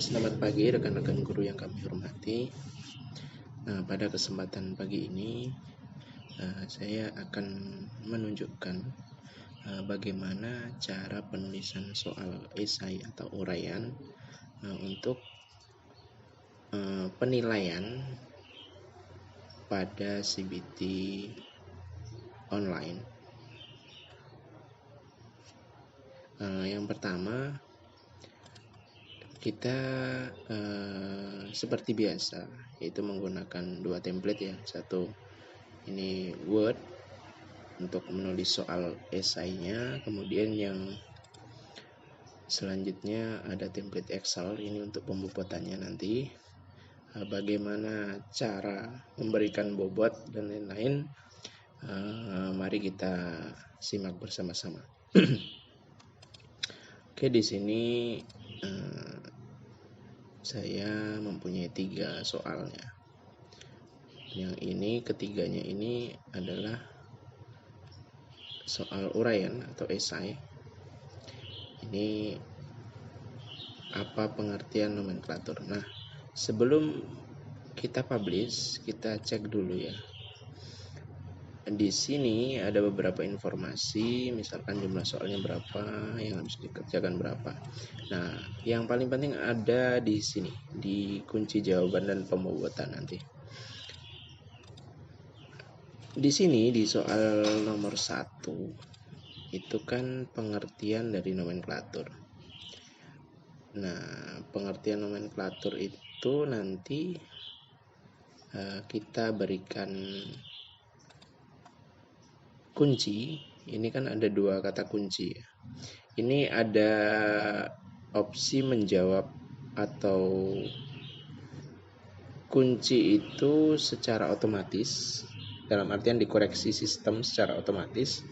Selamat pagi rekan-rekan guru yang kami hormati. Pada kesempatan pagi ini saya akan menunjukkan bagaimana cara penulisan soal esai atau uraian untuk penilaian pada CBT online. Yang pertama, kita seperti biasa, yaitu menggunakan dua template ya. Satu ini Word untuk menulis soal esainya, kemudian yang selanjutnya ada template Excel ini untuk pembobotannya nanti. Bagaimana cara memberikan bobot dan lain-lain, mari kita simak bersama-sama. Oke, di sini saya mempunyai 3 soalnya. Yang ini ketiganya ini adalah soal uraian atau esai. Ini apa pengertian nomenklatur. Nah, sebelum kita publish, kita cek dulu ya. Di sini ada beberapa informasi, misalkan jumlah soalnya berapa, yang harus dikerjakan berapa. Nah, yang paling penting ada di sini, di kunci jawaban dan pembobotan nanti. Di sini di soal nomor 1 itu kan pengertian dari nomenklatur. Nah, pengertian nomenklatur itu nanti kita berikan kunci. Ini kan ada 2 kata kunci. Ini ada opsi menjawab atau kunci itu secara otomatis, dalam artian dikoreksi sistem secara otomatis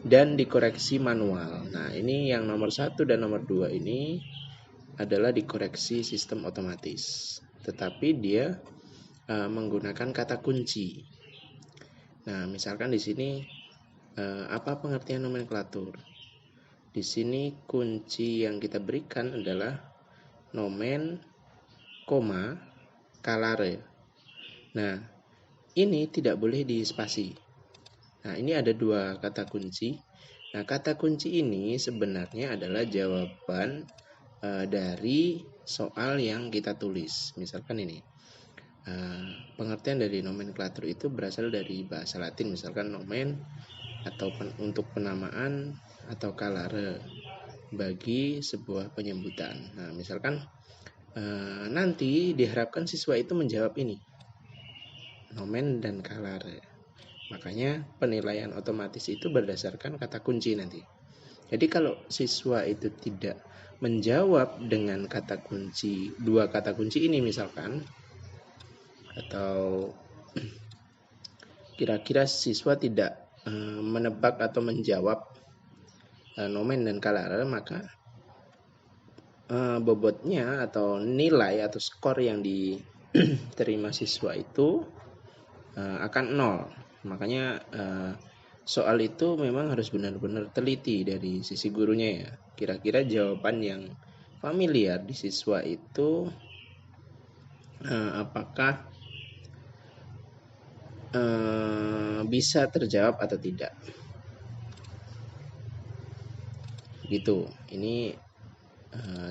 dan dikoreksi manual. Nah, ini yang nomor 1 dan nomor 2 ini adalah dikoreksi sistem otomatis, tetapi dia menggunakan kata kunci. Nah, misalkan di sini apa pengertian nomenklatur? Di sini kunci yang kita berikan adalah nomen, koma, kalare. Nah, ini tidak boleh di spasi. Nah, ini ada 2 kata kunci. Nah, kata kunci ini sebenarnya adalah jawaban dari soal yang kita tulis. Misalkan ini, pengertian dari nomenklatur itu berasal dari bahasa Latin, misalkan nomen atau untuk penamaan atau kalare bagi sebuah penyebutan. Nah, misalkan nanti diharapkan siswa itu menjawab ini, nomen dan kalare. Makanya penilaian otomatis itu berdasarkan kata kunci nanti. Jadi kalau siswa itu tidak menjawab dengan kata kunci, 2 kata kunci ini misalkan, atau kira-kira siswa tidak menebak atau menjawab nomen dan kalare, maka bobotnya atau nilai atau skor yang diterima siswa itu akan 0. Makanya soal itu memang harus benar-benar teliti dari sisi gurunya ya. Kira-kira jawaban yang familiar di siswa itu apakah bisa terjawab atau tidak. Gitu. Ini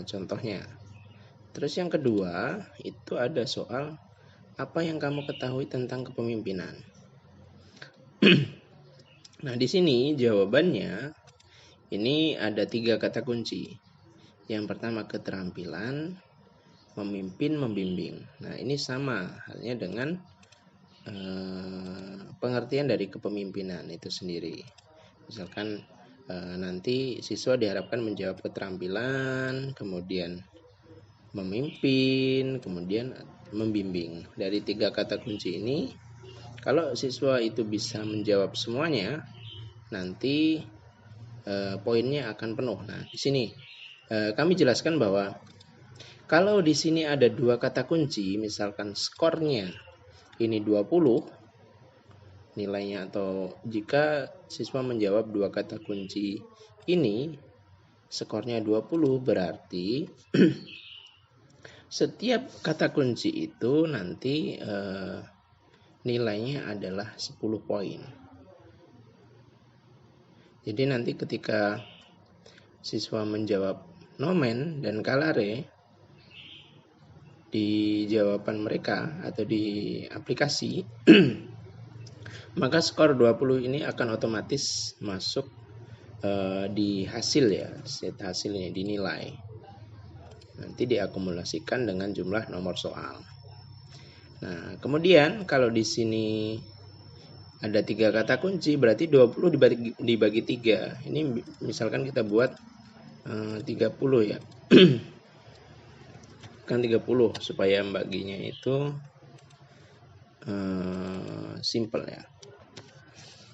contohnya. Terus yang kedua itu ada soal apa yang kamu ketahui tentang kepemimpinan. Nah, di sini jawabannya ini ada 3 kata kunci. Yang pertama keterampilan, memimpin, membimbing. Nah, ini sama halnya dengan pengertian dari kepemimpinan itu sendiri. Misalkan nanti siswa diharapkan menjawab keterampilan, kemudian memimpin, kemudian membimbing. Dari 3 kata kunci ini, kalau siswa itu bisa menjawab semuanya, nanti poinnya akan penuh. Nah, di sini kami jelaskan bahwa kalau di sini ada 2 kata kunci, misalkan skornya ini 20 nilainya, atau jika siswa menjawab 2 kata kunci ini skornya 20, berarti Setiap kata kunci itu nanti nilainya adalah 10 poin. Jadi nanti ketika siswa menjawab nomen dan kalare di jawaban mereka atau di aplikasi, maka skor 20 ini akan otomatis masuk di hasil ya, set hasilnya dinilai. Nanti diakumulasikan dengan jumlah nomor soal. Nah, kemudian kalau di sini ada 3 kata kunci, berarti 20 dibagi 3. Ini misalkan kita buat 30 ya. Kan 30 supaya baginya itu simple ya.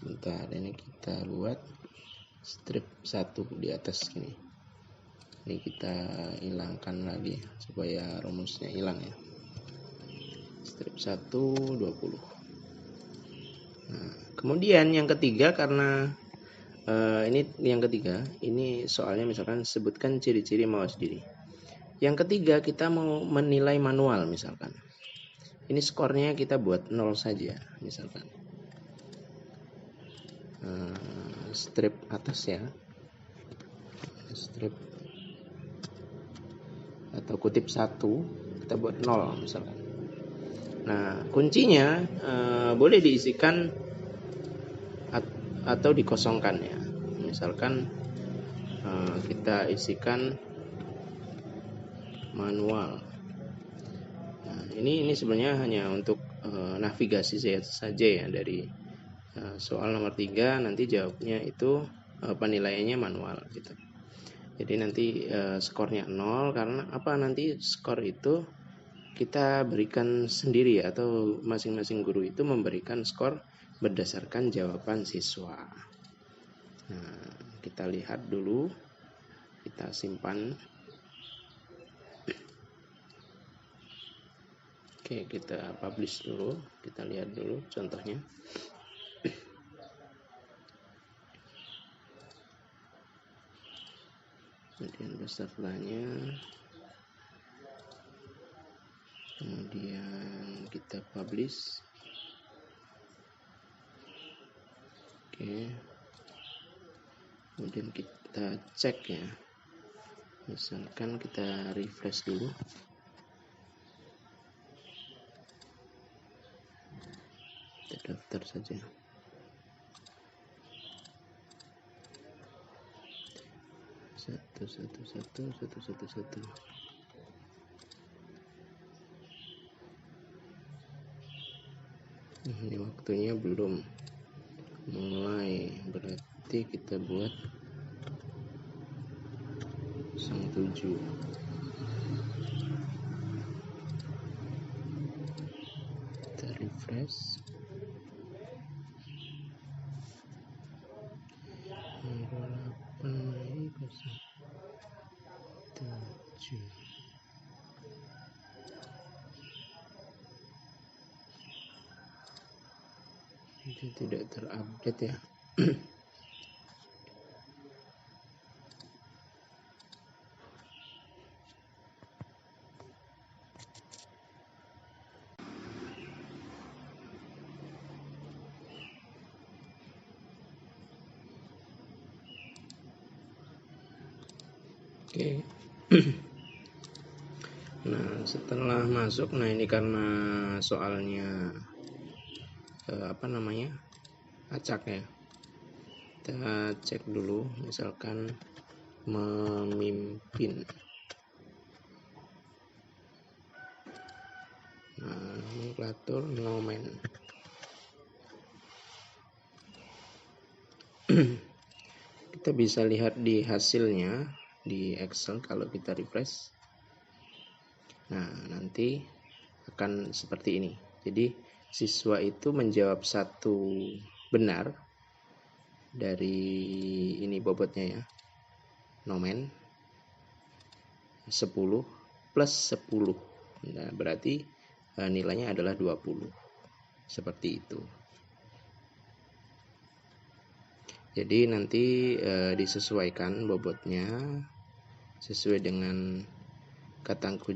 Bentar, ini kita buat strip 1 di atas ini. Ini kita hilangkan lagi supaya rumusnya hilang ya. Strip 1 20. Nah, kemudian yang ketiga, karena ini yang ketiga, ini soalnya misalkan sebutkan ciri-ciri mawas diri. Yang ketiga kita mau menilai manual misalkan. Ini skornya kita buat 0 saja misalkan. Strip atas ya. Strip atau kutip 1 kita buat 0 misalkan. Nah, kuncinya boleh diisikan atau dikosongkan ya. Misalkan kita isikan manual. Nah, ini sebenarnya hanya untuk navigasi saja ya dari soal nomor 3, nanti jawabnya itu penilaiannya manual gitu. Jadi nanti skornya 0 karena apa? Nanti skor itu kita berikan sendiri atau masing-masing guru itu memberikan skor berdasarkan jawaban siswa. Nah, kita lihat dulu, kita simpan. Oke, kita publish dulu, kita lihat dulu contohnya. Kemudian pesertanya, kemudian kita publish. Oke, kemudian kita cek ya, misalkan kita refresh dulu. Kita daftar saja. Satu. Ini waktunya belum mulai, berarti kita buat 07. Kita refresh. 0807. Itu tidak terupdate ya. Oke. Nah, setelah masuk, nah ini karena soalnya acak ya. Kita cek dulu, misalkan memimpin. Nah, nomenklatur nomen. Kita bisa lihat di hasilnya di Excel kalau kita refresh. Nah, nanti akan seperti ini. Jadi siswa itu menjawab 1 benar dari ini bobotnya ya, nomen 10 plus 10. Nah, berarti nilainya adalah 20. Seperti itu. Jadi nanti disesuaikan bobotnya sesuai dengan kata kunci